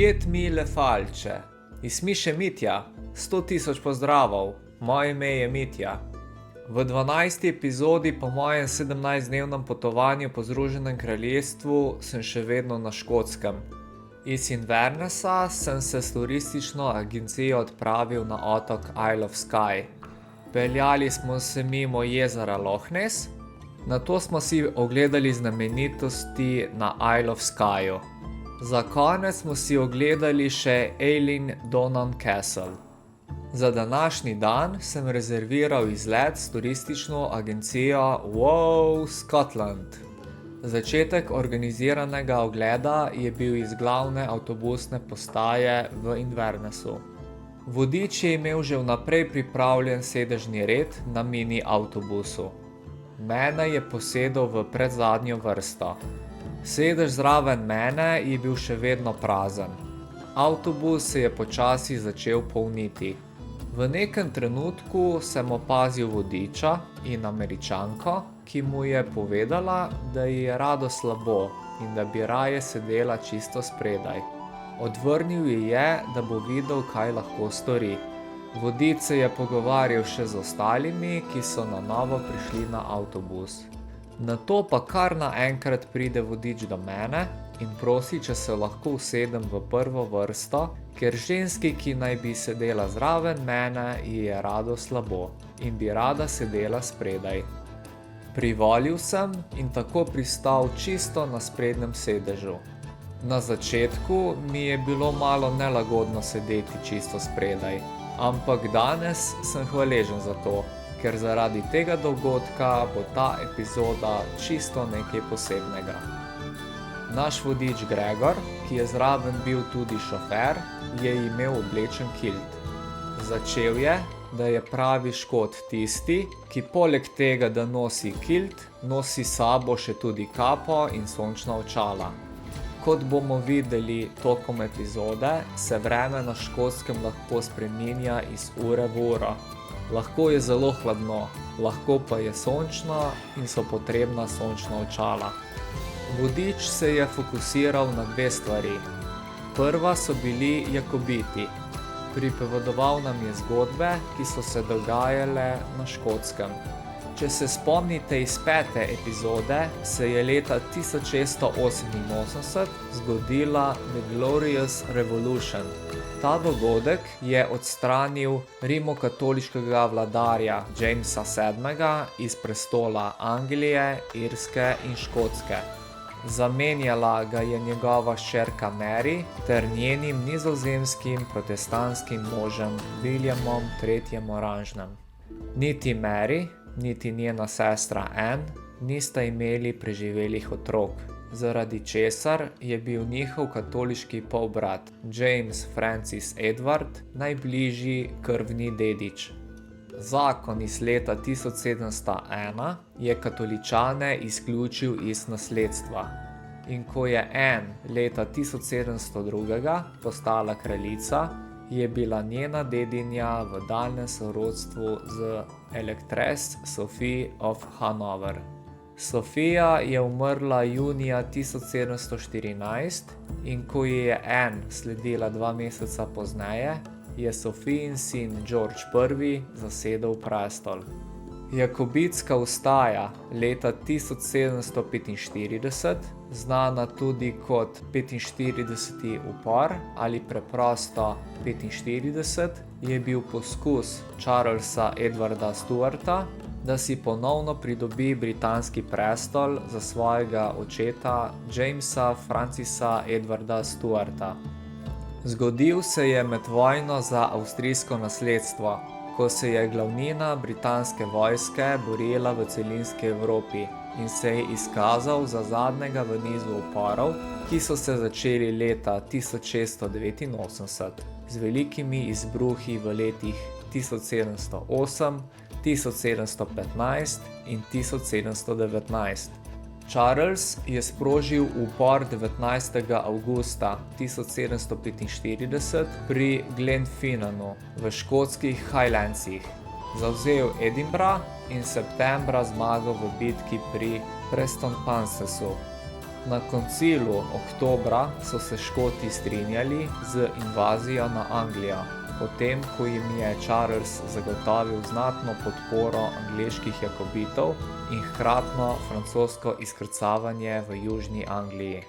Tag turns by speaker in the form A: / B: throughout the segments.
A: Prijet mile falče, ismiše Mitja, 100 000 pozdravov, moje ime je Mitja. V 12. epizodi po mojem 17-dnevnem potovanju po Združenem kraljestvu sem še vedno na Škotskem. Iz Invernessa sem se s turistično agencijo odpravil na otok Isle of Skye. Peljali smo se mimo jezera Loch Ness, nato smo si ogledali znamenitosti na Isle of Skye. Za konec smo si ogledali še Eilean Donan Castle. Za današnji dan sem rezerviral izlet s turistično agencijo Wow Scotland. Začetek organiziranega ogleda je bil iz glavne avtobusne postaje v Invernessu. Vodič je imel že vnaprej pripravljen sedežni red na mini avtobusu. Mene je posedel v predzadnjo vrsto. Sedež zraven mene je bil še vedno prazen. Avtobus se je počasi začel polniti. V nekem trenutku sem opazil vodiča in Američanko, ki mu je povedala, da ji je rado slabo in da bi raje sedela čisto spredaj. Odvrnil ji je, da bo videl, kaj lahko stori. Vodič se je pogovarjal še z ostalimi, ki so na novo prišli na avtobus. Nato pa kar naenkrat pride vodič do mene in prosi, če se lahko usedem v prvo vrsto, ker ženski, ki naj bi sedela zraven mene, ji je rado slabo in bi rada sedela spredaj. Privolil sem in tako pristal čisto na sprednjem sedežu. Na začetku mi je bilo malo nelagodno sedeti čisto spredaj, ampak danes sem hvaležen za to, ker zaradi tega dogodka bo ta epizoda čisto nekaj posebnega. Naš vodič Gregor, ki je zraven bil tudi šofer, je imel oblečen kilt. Začel je, da je pravi Škot tisti, ki poleg tega, da nosi kilt, nosi sabo še tudi kapo in sončna očala. Kot bomo videli tokom epizode, se vreme na Škotskem lahko spreminja iz ure v uro. Lahko je zelo hladno, lahko pa je sončno in so potrebna sončna očala. Vodič se je fokusiral na dve stvari. Prva so bili Jakobiti. Pripovedoval nam je zgodbe, ki so se dogajale na Škotskem. Če se spomnite iz 5. epizode, se je leta 1688 zgodila The Glorious Revolution. Ta dogodek je odstranil rimokatoliškega vladarja Jamesa VII iz prestola Anglije, Irske in Škotske. Zamenjala ga je njegova hčerka Mary ter njenim nizozemskim protestantskim možem Williamom III. Oranžnem. Niti Mary, niti njena sestra Anne nista imeli preživelih otrok, zaradi česar je bil njihov katoliški polbrat James Francis Edward najbližji krvni dedič. Zakon iz leta 1701 je katoličane izključil iz nasledstva. In ko je Anne leta 1702 postala kraljica, je bila njena dedinja v daljnem sorodstvu z Electress Sophie of Hanover. Sofija je umrla junija 1714 in ko ji je Anne sledila 2 meseca pozneje, je Sofijin sin George I. zasedel prestol. Jakobitska ustaja leta 1745, znana tudi kot 45. upor ali preprosto 45, je bil poskus Charlesa Edwarda Stuarta, da si ponovno pridobi britanski prestol za svojega očeta Jamesa Francisa Edwarda Stuarta. Zgodil se je med vojno za avstrijsko nasledstvo, ko se je glavnina britanske vojske borila v celinski Evropi in se je izkazal za zadnjega v nizu uporov, ki so se začeli leta 1689 z velikimi izbruhi v letih 1708, 1715 in 1719. Charles je sprožil upor 19. avgusta 1745 pri Glenfinnanu v škotskih Highlandsih. Zavzel Edinburgh in septembra zmagal v bitki pri Prestonpansesu. Na koncilu oktobra so se Škoti strinjali z invazijo na Anglijo, potem ko jim je Charles zagotovil znatno podporo angleških jakobitov in hkratno francosko izkrcavanje v južni Angliji.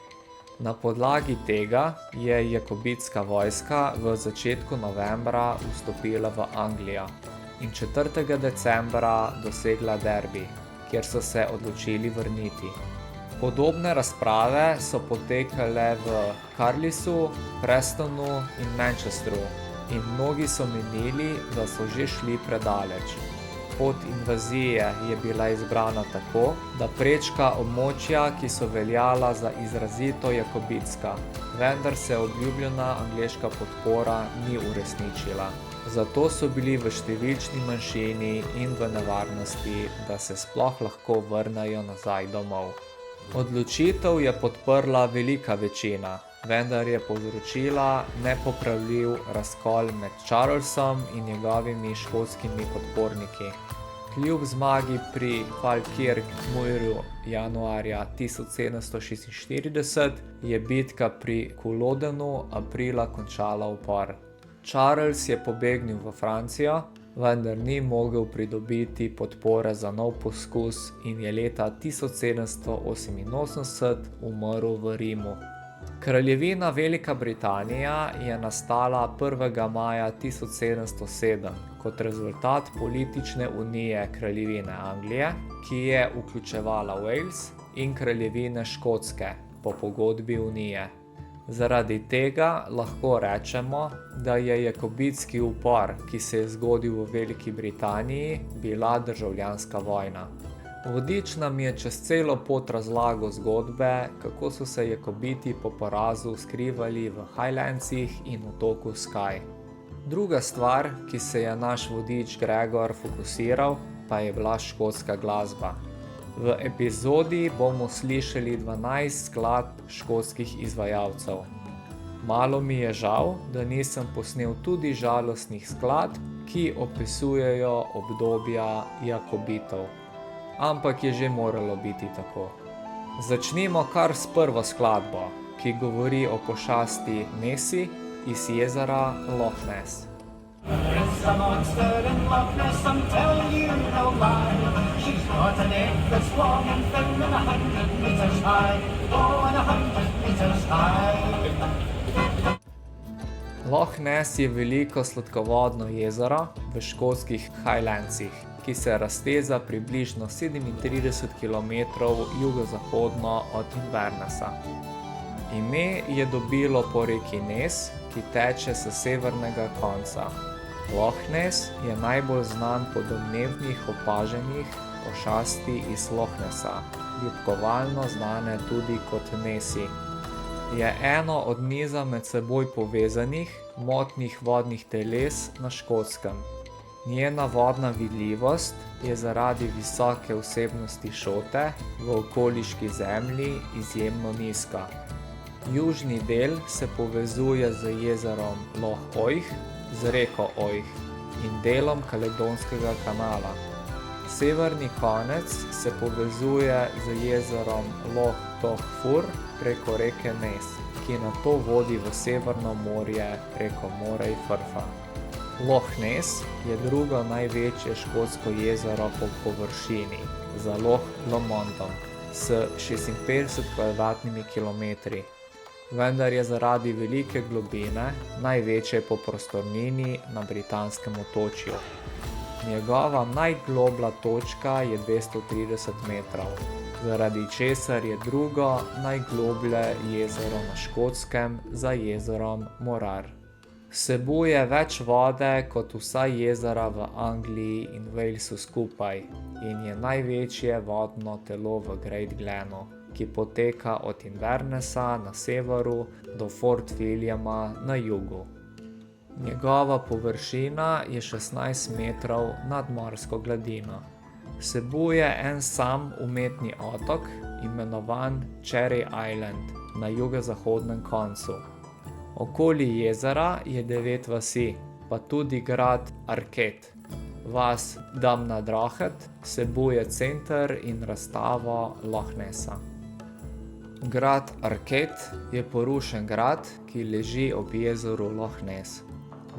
A: Na podlagi tega je jakobitska vojska v začetku novembra vstopila v Anglijo in 4. decembra dosegla Derby, kjer so se odločili vrniti. Podobne razprave so potekale v Carlisle, Prestonu in Manchesteru in mnogi so menili, da so že šli predaleč. Pot invazije je bila izbrana tako, da prečka območja, ki so veljala za izrazito jakobitska, vendar se obljubljena angleška podpora ni uresničila. Zato so bili v številčni manjšini in v nevarnosti, da se sploh lahko vrnejo nazaj domov. Odločitev je podprla velika večina, vendar je povzročila nepopravljiv razkol med Charlesom in njegovimi škotskimi podporniki. Kljub zmagi pri Falkirk-Muiru januarja 1746 je bitka pri Cullodenu aprila končala upor. Charles je pobegnil v Francijo, vendar ni mogel pridobiti podpore za nov poskus in je leta 1788 umrl v Rimu. Kraljevina Velika Britanija je nastala 1. maja 1707 kot rezultat politične unije Kraljevine Anglije, ki je vključevala Wales in Kraljevine Škotske po pogodbi unije. Zaradi tega lahko rečemo, da je jakobitski upor, ki se je zgodil v Veliki Britaniji, bila državljanska vojna. Vodič nam je čez celo pot razlagal zgodbe, kako so se jakobiti po porazu skrivali v Highlandsih in otoku Skye. Druga stvar, ki se je naš vodič Gregor fokusiral, pa je bila škotska glasba. V epizodi bomo slišali 12 skladb škotskih izvajalcev. Malo mi je žal, da nisem posnel tudi žalostnih skladb, ki opisujejo obdobja jakobitov. Ampak je že moralo biti tako. Začnimo kar s prvo skladbo, ki govori o pošasti Nessie iz jezera Loch Ness.
B: There is a monster in Loch Ness, I'm telling you no lie. She's got an egg that's long and thin and 100 meters high. Oh, and 100 meters high.
A: Loch Ness je veliko sladkovodno jezero v škotskih Highlandsih, ki se razteza približno 37 km jugozahodno od Invernessa. Ime je dobilo po reki Ness, ki teče s severnega konca. Loch Ness je najbolj znan po domnevnih opaženih pošasti iz Loch Nessa, ljubkovalno znane tudi kot Nessie. Je eno od niza med seboj povezanih, motnih vodnih teles na Škotskem. Njena vodna vidljivost je zaradi visoke vsebnosti šote v okoliški zemlji izjemno nizka. Južni del se povezuje z jezerom Loch Oich, z reko Oich in delom Kaledonskega kanala. Severni konec se povezuje z jezerom Loch Toch Fur preko reke Ness, ki nato vodi v Severno morje preko Moray Firtha. Loch Ness je drugo največje škotsko jezero po površini, za Loch Lomondom, s 56 km², vendar je zaradi velike globine največje po prostornini na britanskem otočju. Njegova najgloblja točka je 230 metrov, zaradi česar je drugo najgloblje jezero na Škotskem za jezerom Morar. Vsebuje več vode kot vsa jezera v Angliji in Walesu skupaj in je največje vodno telo v Great Glenu, ki poteka od Invernessa na severu do Fort Williama na jugu. Njegova površina je 16 metrov nad morsko gladino. Vsebuje en sam umetni otok, imenovan Cherry Island, na jugozahodnem koncu. Okoli jezera je 9 vasi, pa tudi grad Arket. Vas Damnadrohet vsebuje center in razstavo Loch Nessa. Grad Arcate je porušen grad, ki leži ob jezeru Loch Ness.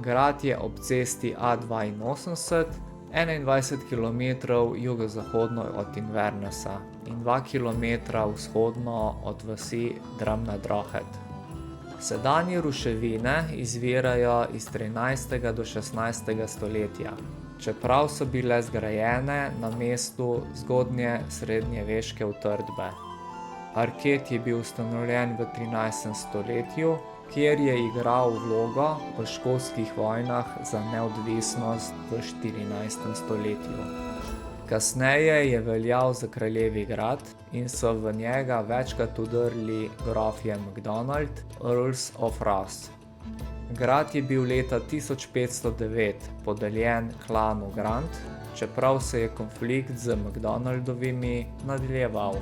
A: Grad je ob cesti A82, 21 km jugozahodno od Invernessa in 2 km vzhodno od vasi Drumnadrochit. Sedanje ruševine izvirajo iz 13. do 16. stoletja, čeprav so bile zgrajene na mestu zgodnje srednjeveške utrdbe. Arcate je bil ustanovljen v 13. stoletju, kjer je igral vlogo v škotskih vojnah za neodvisnost v 14. stoletju. Kasneje je veljal za kraljevi grad in so v njega večkrat vdrli grofje MacDonald, Earls of Ross. Grad je bil leta 1509 podeljen klanu Grant, čeprav se je konflikt z MacDonaldovimi nadaljeval.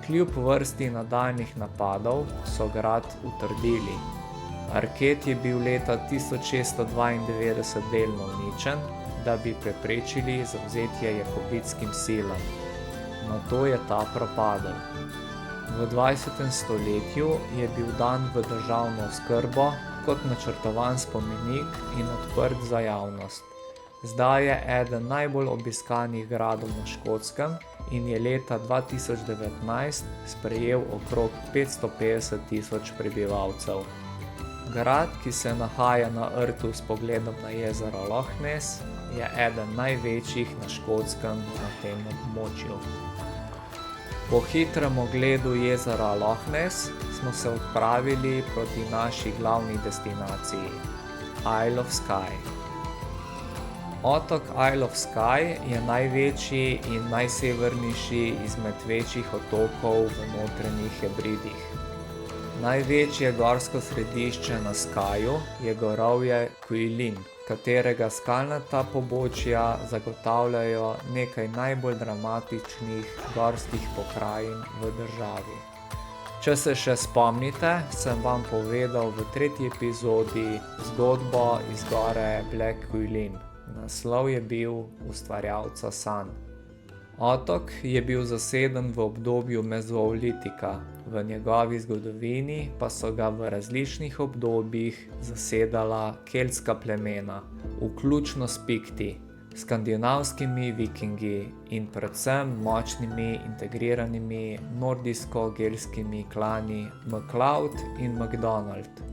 A: Kljub vrsti nadaljnjih napadov so grad utrdili. Arcate je bil leta 1692 delno uničen, da bi preprečili zavzetje jakobitskim silam. Nato je ta propadel. V 20. stoletju je bil dan v državno oskrbo kot načrtovan spomenik in odprt za javnost. Zdaj je eden najbolj obiskanih gradov na Škotskem in je leta 2019 sprejel okrog 550.000 prebivalcev. Grad, ki se nahaja na rtu s pogledom na jezero Loch Ness, je eden največjih na Škotskem na tem območju. Po hitrem ogledu jezera Loch Ness smo se odpravili proti naši glavni destinaciji, Isle of Skye. Otok Isle of Skye je največji in najsevernejši izmed večjih otokov v Notranjih Hebridih. Največje gorsko središče na Skyu je gorovje Cuillin, katerega skalnata pobočja zagotavljajo nekaj najbolj dramatičnih gorskih pokrajin v državi. Če se še spomnite, sem vam povedal v 3. epizodi zgodbo iz gore Black Cuillin. Naslov je bil Ustvarjalca sanj. Otok je bil zaseden v obdobju mezolitika, v njegovi zgodovini pa so ga v različnih obdobjih zasedala keltska plemena, vključno s Pikti, skandinavskimi vikingi in predvsem močnimi integriranimi nordijsko-gelskimi klani MacLeod in MacDonald.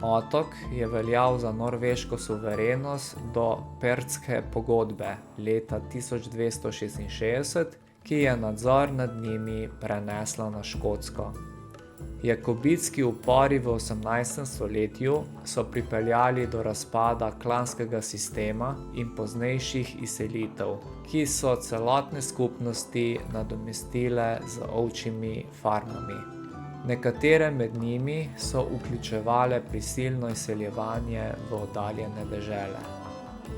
A: Otok je veljal za norveško suverenost do Pertske pogodbe leta 1266, ki je nadzor nad njimi prenesla na Škotsko. Jakobitski upori v 18. stoletju so pripeljali do razpada klanskega sistema in poznejših izselitev, ki so celotne skupnosti nadomestile z ovčjimi farmami. Nekatere med njimi so vključevale prisilno izseljevanje v oddaljene dežele.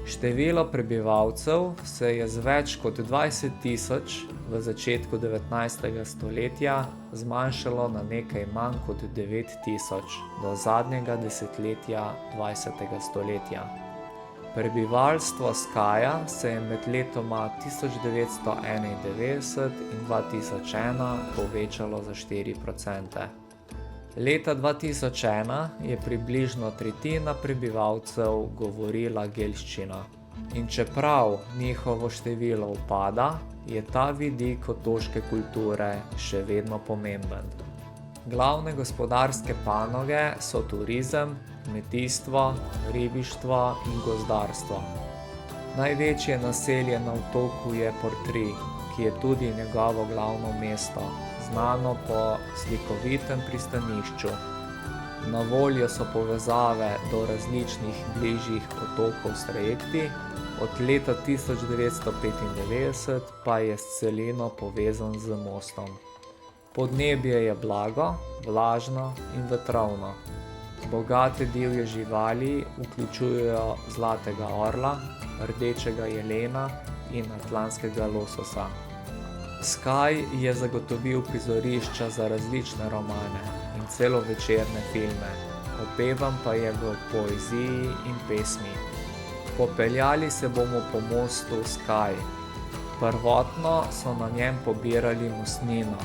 A: Število prebivalcev se je z več kot 20.000 v začetku 19. stoletja zmanjšalo na nekaj manj kot 9.000 do zadnjega desetletja 20. stoletja. Prebivalstvo Skya se je med letoma 1991 in 2001 povečalo za 4%. Leta 2001 je približno tretjina prebivalcev govorila gelščino. In čeprav njihovo število upada, je ta vidik otoške kulture še vedno pomemben. Glavne gospodarske panoge so turizem, kmetijstvo, ribištvo in gozdarstvo. Največje naselje na otoku je Portree, ki je tudi njegovo glavno mesto, znano po slikovitem pristanišču. Na voljo so povezave do različnih bližjih otokov s trajekti, od leta 1995 pa je s celino povezan z mostom. Podnebje je blago, vlažno in vetrovno. Bogate divje živali vključujejo zlatega orla, rdečega jelena in atlantskega lososa. Skye je zagotovil prizorišča za različne romane in celovečerne filme, opevan pa je v poeziji in pesmi. Popeljali se bomo po mostu Skye. Prvotno so na njem pobirali mostnino.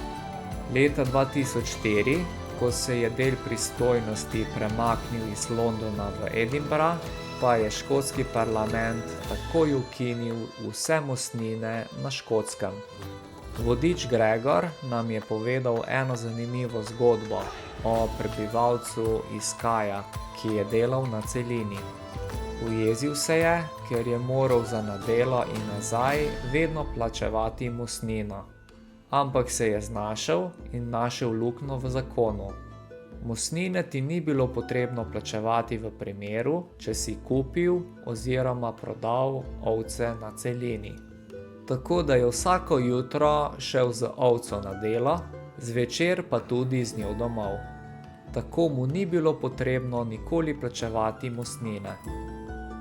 A: Leta 2004, ko se je del pristojnosti premaknil iz Londona v Edinburgh, pa je škotski parlament takoj ukinil vse mostnine na Škotskem. Vodič Gregor nam je povedal eno zanimivo zgodbo o prebivalcu iz Skaja, ki je delal na celini. Ujezil se je, ker je moral za na delo in nazaj vedno plačevati mostnino. Ampak se je znašel in našel luknjo v zakonu. Mostnine ti ni bilo potrebno plačevati v primeru, če si kupil oziroma prodal ovce na celini. Tako da je vsako jutro šel z ovco na delo, zvečer pa tudi z njo domov. Tako mu ni bilo potrebno nikoli plačevati mostnine.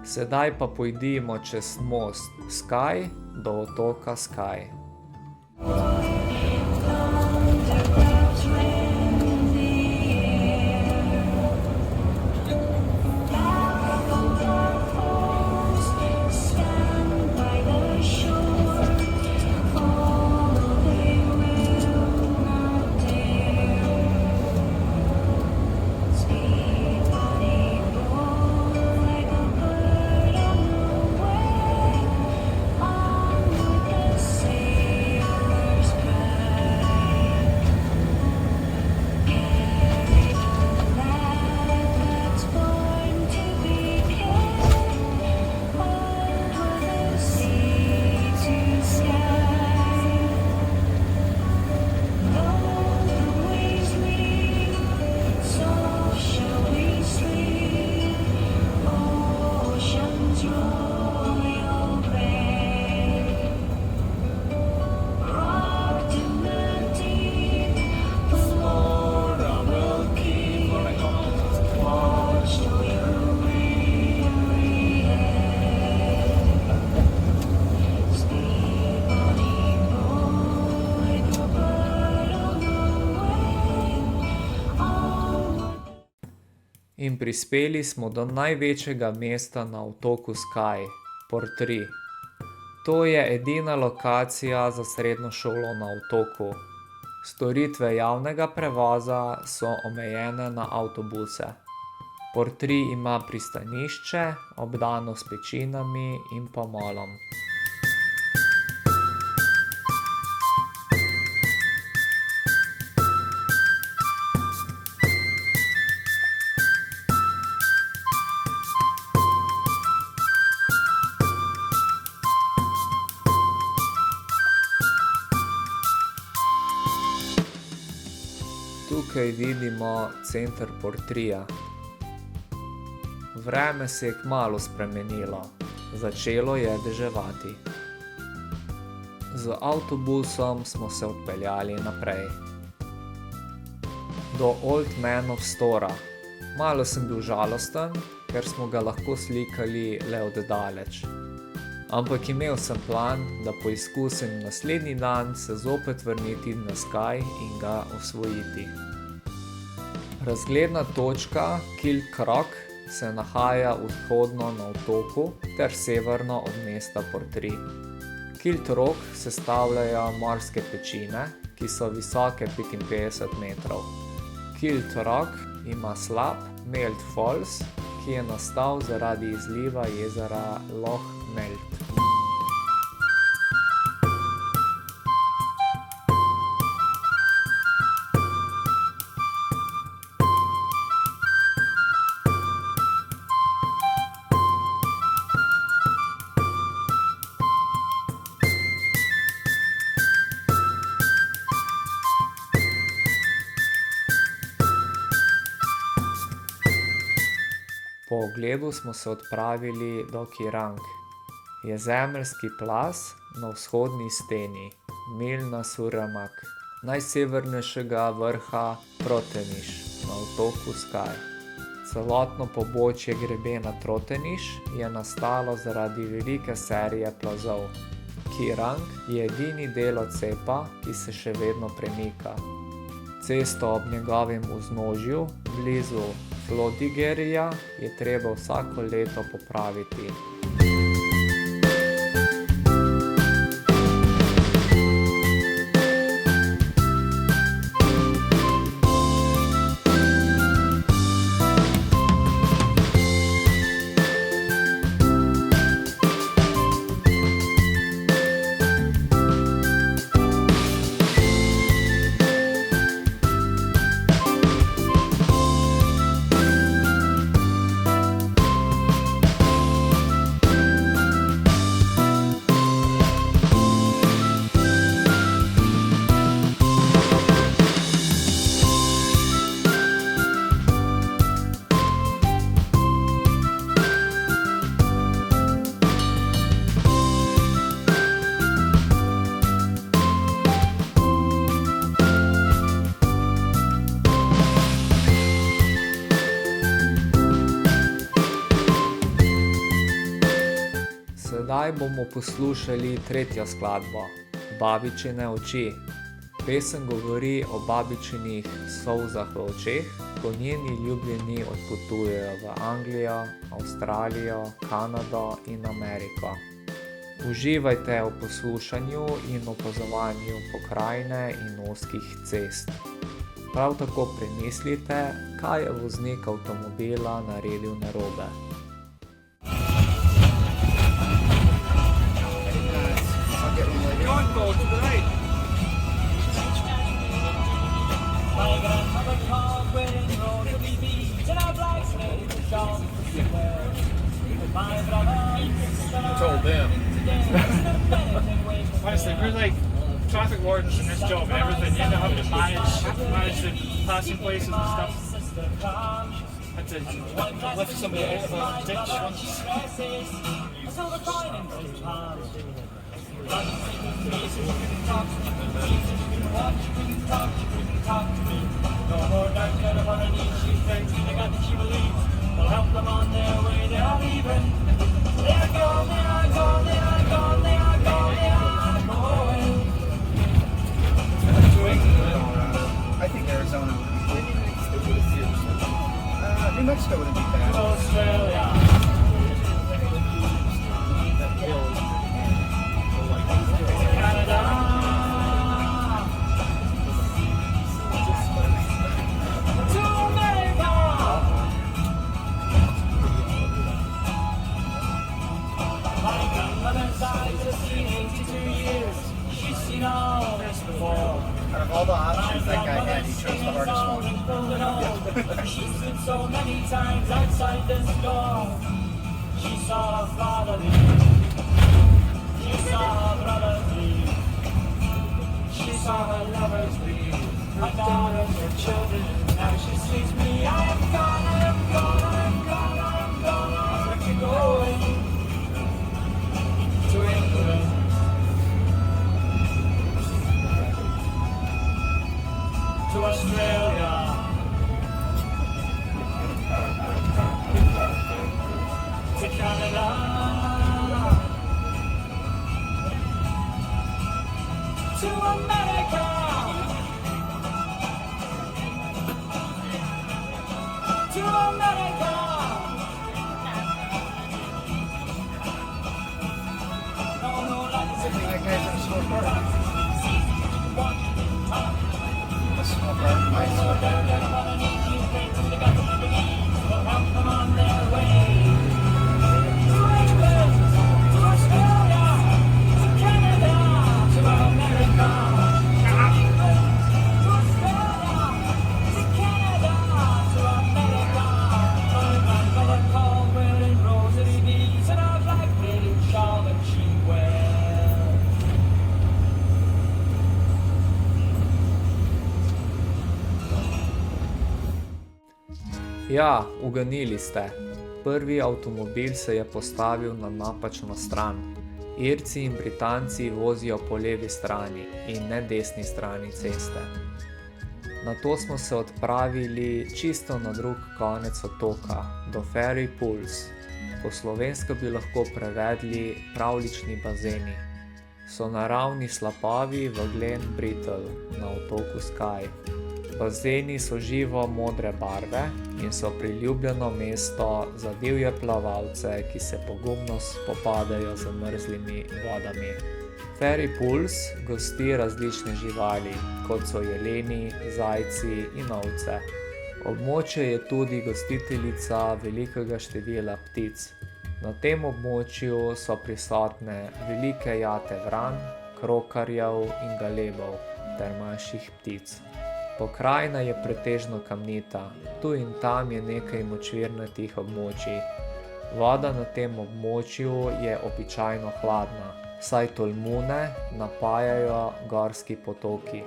A: Sedaj pa pojdimo čez most Skye do otoka Skye. In prispeli smo do največjega mesta na otoku Skye, Portree. To je edina lokacija za srednjo šolo na otoku. Storitve javnega prevoza so omejene na avtobuse. Portree ima pristanišče, obdano s pečinami in pomolom. Tukaj vidimo center Portreeja. Vreme se je kmalu spremenilo, začelo je deževati. Z avtobusom smo se odpeljali naprej. Do Old Manov Stora. Malo sem bil žalosten, ker smo ga lahko slikali le od daleč. Ampak imel sem plan, da poizkusim naslednji dan se zopet vrniti na Skye in ga osvojiti. Razgledna točka Kilcrock se nahaja vzhodno na otoku ter severno od mesta Portree. Kilcrock sestavljajo morske pečine, ki so visoke 55 metrov. Kilcrock ima slap Melt Falls, ki je nastal zaradi izliva jezera Loch Melt. Po ogledu smo se odpravili do Kerrang. Je zemeljski plaz na vzhodni steni, Milna Suramak, najsevernejšega vrha Troteniš na otoku Skye. Celotno pobočje grebena Troteniš je nastalo zaradi velike serije plazov. Kerrang je edini del odcepa, ki se še vedno premika. Cesto ob njegovem vznožju, blizu Flodigerija, je treba vsako leto popraviti. Zdaj bomo poslušali tretjo skladbo, Babičine oči. Pesem govori o babičinih solzah v očeh, ko njeni ljubljeni odpotujejo v Anglijo, Avstralijo, Kanado in Ameriko. Uživajte v poslušanju in opazovanju pokrajine in ozkih cest. Prav tako premislite, kaj je voznik avtomobila naredil narobe.
B: My grandmother called wedding rosary beads and our bridesmaids were shawls she wears. My brother
C: Told them.
B: honestly,
C: Honestly, we're like traffic wardens in this job and everything. You end up having to manage the passing places and stuff. Had to lift somebody out of a ditch once.
B: No more dark get up on her knees, she's thankful to God that she believes. They'll help them on their way, they are leaving. They are gone, they are gone, they are gone, they are gone, they are going.
D: I think Arizona would be good. New Mexico wouldn't be bad.
B: Australia. Canada. To America. My grandmother's eyes have seen 82 years. She's seen all this before.
D: Out of all the options that guy had, he chose the hardest one.
B: She's been so many times outside this door. She saw her father leave. She saw her brother leave. She saw her lovers leave. Her daughters, her children. Now she sees me. I am gone, I am gone, I am gone, I am gone. I am going to England. To Australia. To Canada. To America. To America. No, that's it.
D: That guy's in a small part. A small part. My small part.
A: Ja, uganili ste. Prvi avtomobil se je postavil na napačno stran. Irci in Britanci vozijo po levi strani in ne desni strani ceste. Nato smo se odpravili čisto na drug konec otoka, do Ferry Pools. Po slovensko bi lahko prevedli pravljični bazeni. So naravni slapovi v Glen Brittle na otoku Skye. Bazeni so živo modre barve in so priljubljeno mesto za divje plavalce, ki se pogumno spopadajo z mrzlimi vodami. Ferry Pools gosti različne živali, kot so jeleni, zajci in ovce. Območje je tudi gostiteljica velikega števila ptic. Na tem območju so prisotne velike jate vran, krokarjev in galebov ter manjših ptic. Pokrajina je pretežno kamnita, tu in tam je nekaj močvirnatih območij. Voda na tem območju je običajno hladna, saj tolmune napajajo gorski potoki.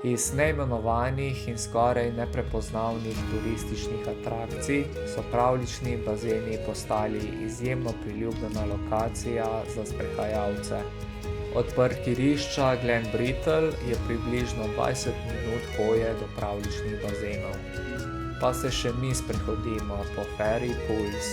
A: Iz neimenovanih in skoraj neprepoznavnih turističnih atrakcij so pravljični bazeni postali izjemno priljubljena lokacija za sprehajalce. Od parkirišča Glen Brittle je približno 20 minut hoje do pravljičnih bazenov. Pa se še mi sprehodimo po Ferry Pools.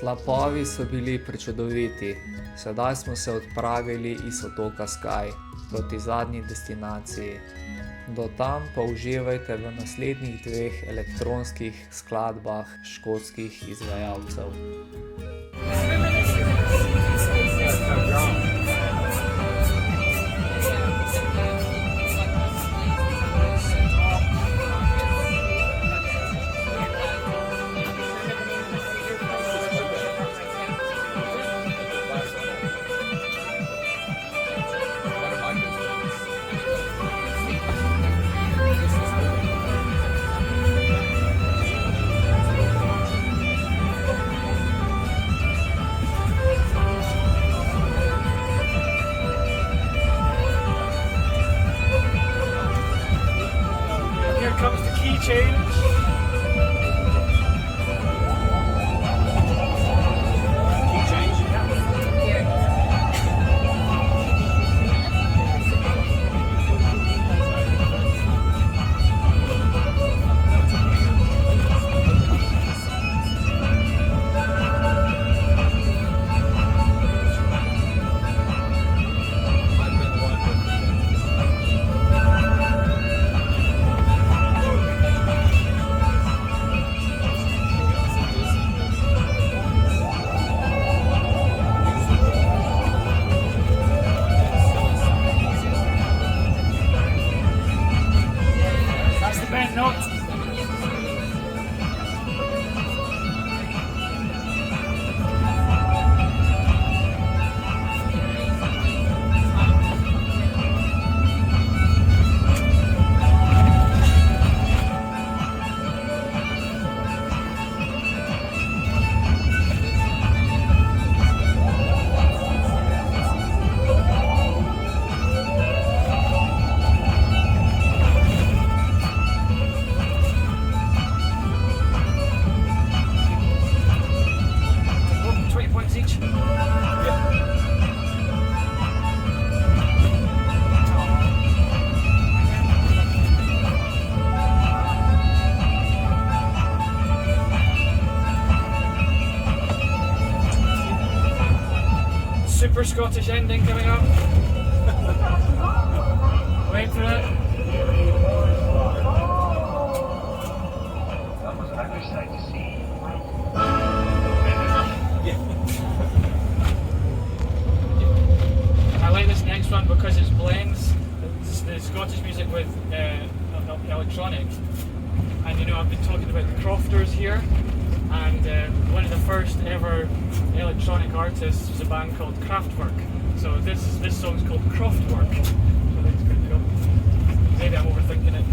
A: Slapovi so bili prečudoviti, sedaj smo se odpravili iz otoka Skye proti zadnji destinaciji. Do tam pa uživajte v naslednjih 2 elektronskih skladbah škotskih izvajalcev.
C: Here comes the key change. Key change? That's the bent note. Oh, 20 points each. Super Scottish ending coming up. Wait for it. I like this next one because it blends the Scottish music with electronic. And you know, I've been talking about the Crofters here, and one of the first ever electronic artists was a band called Kraftwerk. So this song's called Kraftwerk. So I think it's pretty cool. Maybe I'm overthinking it.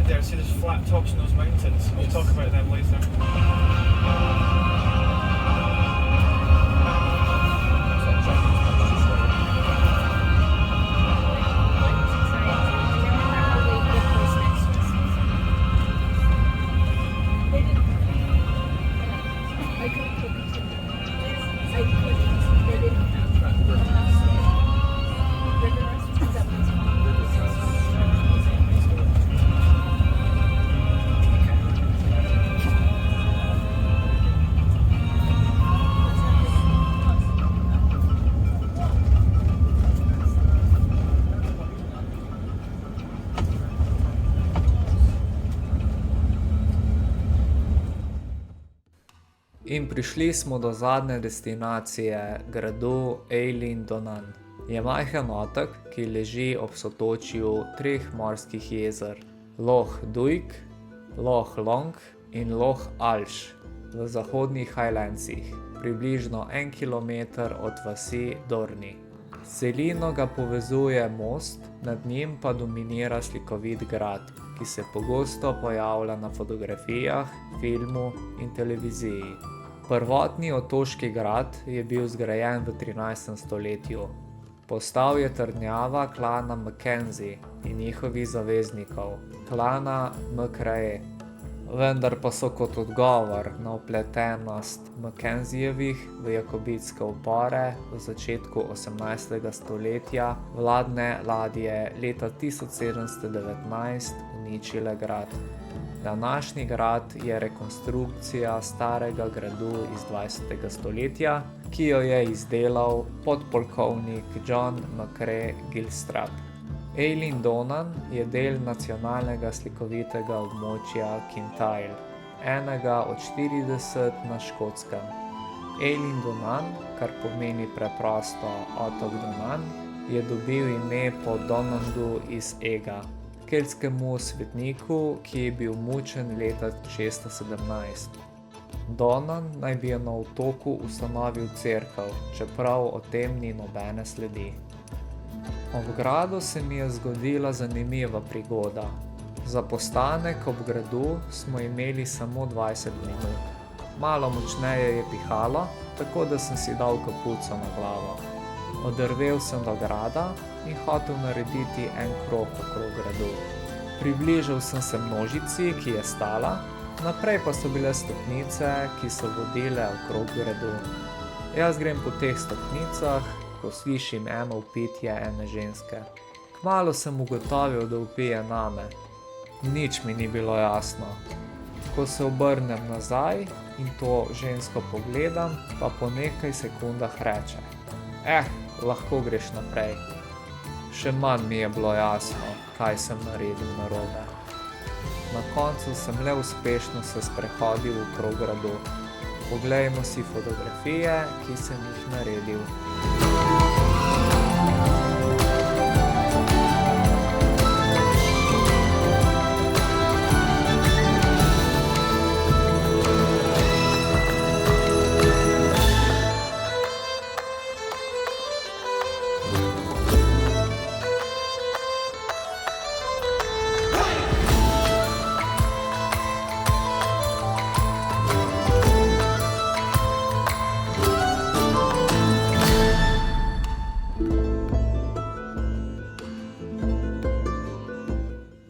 C: there. See those flat tops in those mountains? We'll talk about them later.
A: In prišli smo do zadnje destinacije, gradu Eilean Donan. Je majhen otok, ki leži ob sotočju 3 morskih jezer, Loch Duig, Loch Long in Loch Alsh v zahodnih Highlandsih, približno 1 kilometer od vasi Dorney. S celino ga povezuje most, nad njim pa dominira slikovit grad, ki se pogosto pojavlja na fotografijah, filmu in televiziji. Prvotni otoški grad je bil zgrajen v 13. stoletju. Postal je trdnjava klana Mackenzie in njihovih zaveznikov, klana McRae. Vendar pa so kot odgovor na vpletenost Mackenziejevih v jakobitske upore v začetku 18. stoletja vladne ladje leta 1719 uničile grad. Današnji grad je rekonstrukcija starega gradu iz 20. stoletja, ki jo je izdelal podpolkovnik John McCrae Gilstrap. Eilean Donan je del nacionalnega slikovitega območja Kintyre, enega od 40 na Škotskem. Eilean Donan, kar pomeni preprosto otok Donan, je dobil ime po Donandu iz Ega, keltskemu svetniku, ki je bil mučen leta 617. Donan naj bi na otoku ustanovil cerkev, čeprav o tem ni nobene sledi. Ob gradu se mi je zgodila zanimiva prigoda. Za postanek ob gradu smo imeli samo 20 minut. Malo močneje je pihalo, tako da sem si dal kapuco na glavo. Odrvel sem do grada in hotel narediti en krog okrog gradu. Približal sem se množici, ki je stala, naprej pa so bile stopnice, ki so vodile okrog gradu. Jaz grem po teh stopnicah, ko slišim eno vpitje ene ženske. Kmalu sem ugotovil, da vpije name. Nič mi ni bilo jasno. Ko se obrnem nazaj in to žensko pogledam, pa po nekaj sekundah reče: lahko greš naprej. Še manj mi je bilo jasno, kaj sem naredil narobe. Na koncu sem le uspešno se sprehodil okrog gradu. Poglejmo si fotografije, ki sem jih naredil.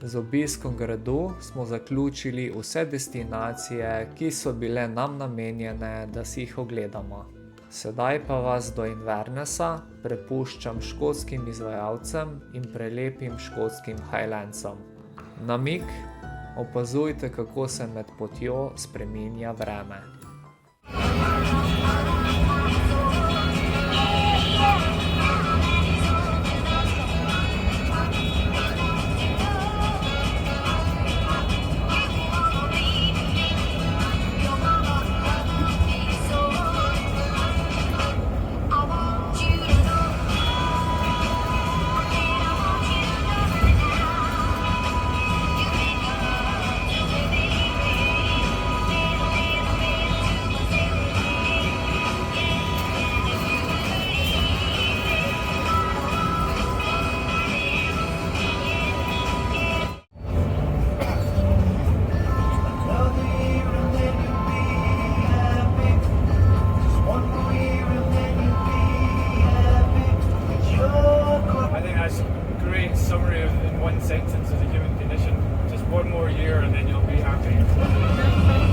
A: Z obiskom gradu smo zaključili vse destinacije, ki so bile nam namenjene, da si jih ogledamo. Sedaj pa vas do Invernessa prepuščam škotskim izvajalcem in prelepim škotskim Highlandsom. Namig: opazujte, kako se med potjo spreminja vreme.
C: year, and then you'll be happy.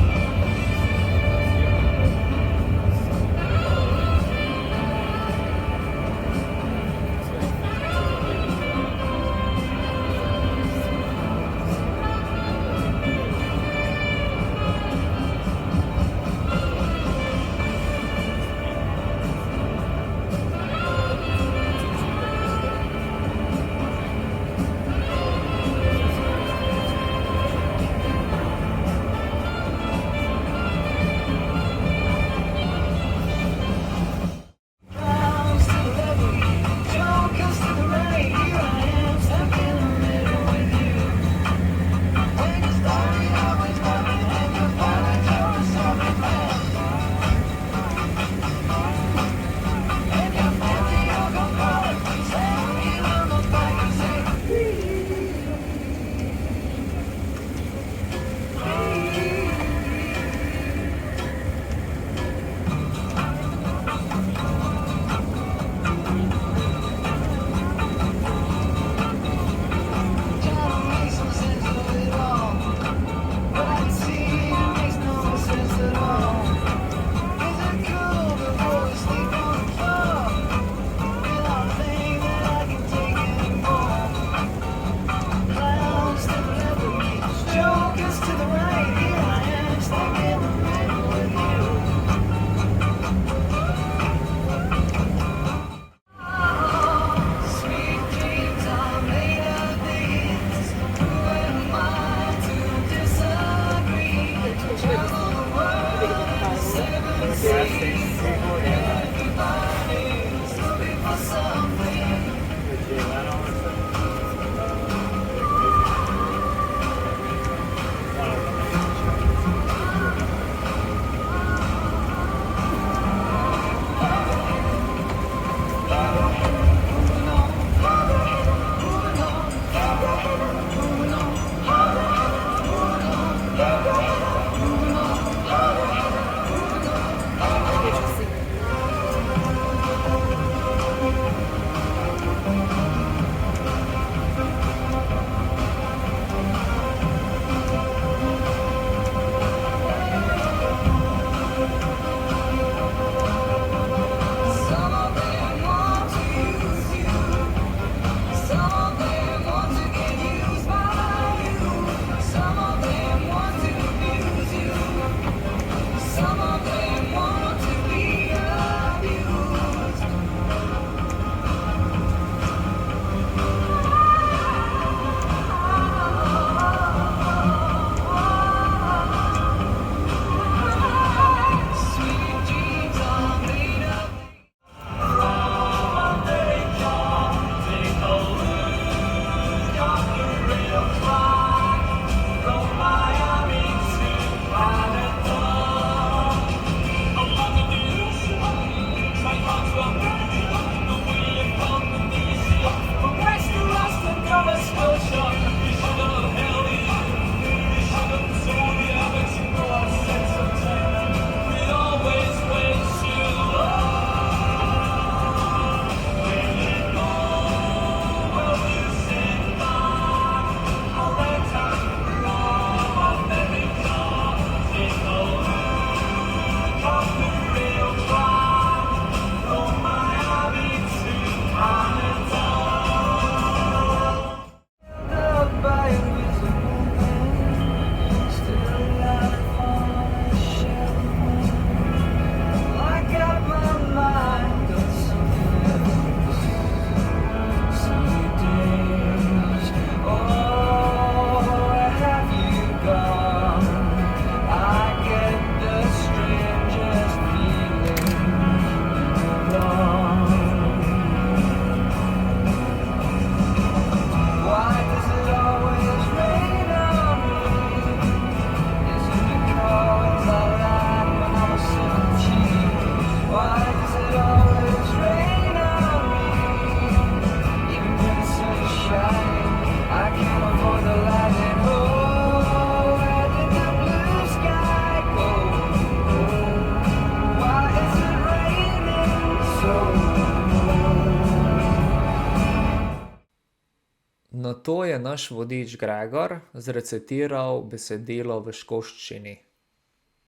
A: Nato je naš vodič Gregor zrecitiral besedilo v škoščini.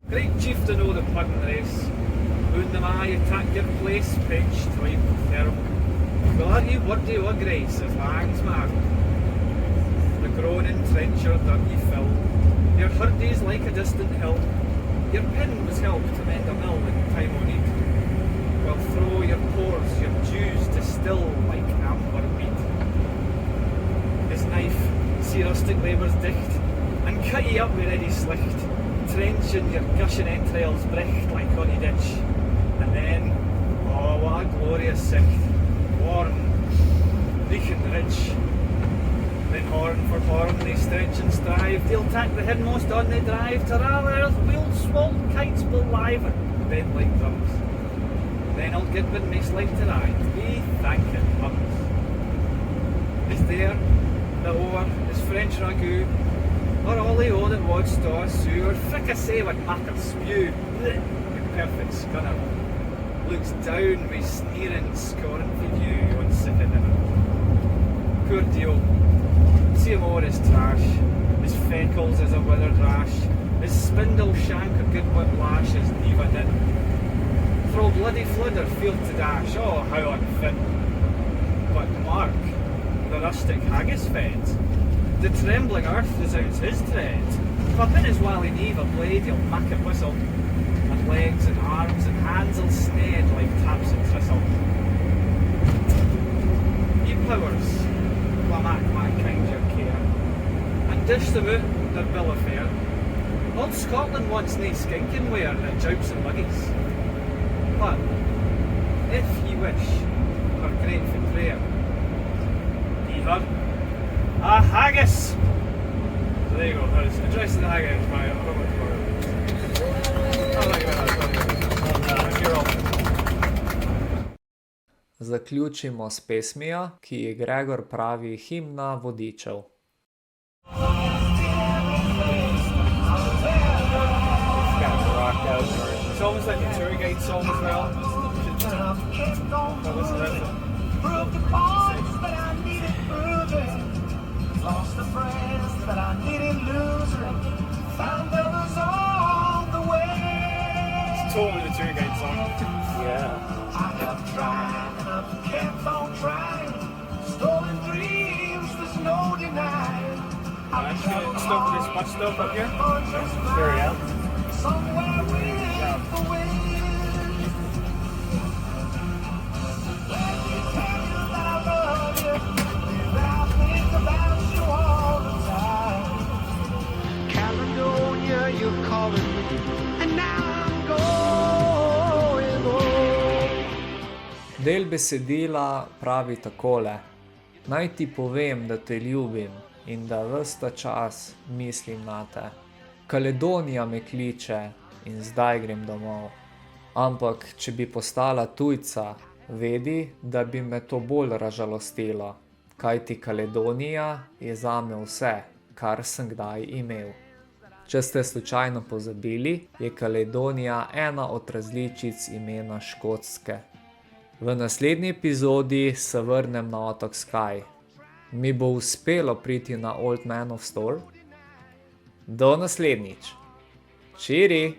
C: Great chieftain o' the puddin' race, would the ma you take your place, pinch, tribe, firm. Will are you worthy o' grace as langs mark? The groaning trencher done ye fill, your hurdies like a distant hill. Your pen was helped to mend a mill in time o' need, while through your pores your dews distill like amber mead. His knife, see rustic labours dicht, and cut ye up with ready slicht, trenching your gushing entrails brecht like honey ditch. And then, oh what a glorious sight, warm, reeking rich. Then horn for horn they stretch and strive, they'll tack the hidmost on they drive, to rather earth wheels swell kites will live and bend like drums. Then I'll get with makes life to ride, we thank it mums. Is there, the oar, is French ragout, or ollie o that wad sta sewer, fricassee with mac and spew, bleh, the perfect scunner. Looks down with sneering, scorn for you on sick of dinner. Poor deal. See him o'er his trash, his feckles as a withered rash, his spindle shank a good whiplash as Neva did. Throw bloody fludder field to dash, oh how unfit. But Mark, the rustic haggis fed, the trembling earth resounds his tread. Clap in his wally Neva blade, he'll mack it whistle, and legs and arms and hands will sned like taps and thistle. Ye powers, clamack mankind your care, and dish them out their bill of fare. Old Scotland wants nae skinking wear that joups and buggies. But, if ye wish, for grateful prayer, ye heard a haggis! So there you go, there's addressing the haggis by Robert Ford.
A: Zaključimo s pesmijo, ki ji Gregor pravi himna vodičev.
C: It's almost like a tour guide song as well.
B: Broke the bonds that I needed proving, lost the friends that I needed losing, found others on the way.
C: It's totally the tour guide song.
A: Yeah.
B: I have tried and I've kept on trying, stolen dreams there's no denying.
C: I'm just gonna stop with this bus stop up here.
B: Sure, yeah. Somewhere with the wind. Let me tell you that I love you, that I think about you all the time. Caledonia, you're calling me, and now I'm going home.
A: Del besedila pravi takole: Naj ti povem, da te ljubim in da ves ta čas mislim nate. Kaledonija me kliče in zdaj grem domov. Ampak, če bi postala tujca, vedi, da bi me to bolj razžalostilo, kajti Kaledonija je zame vse, kar sem kdaj imel. Če ste slučajno pozabili, je Kaledonija ena od različic imena Škotske. V naslednji epizodi se vrnem na otok Skye. Mi bo uspelo priti na Old Man of Storr? Do naslednjič. Čiri!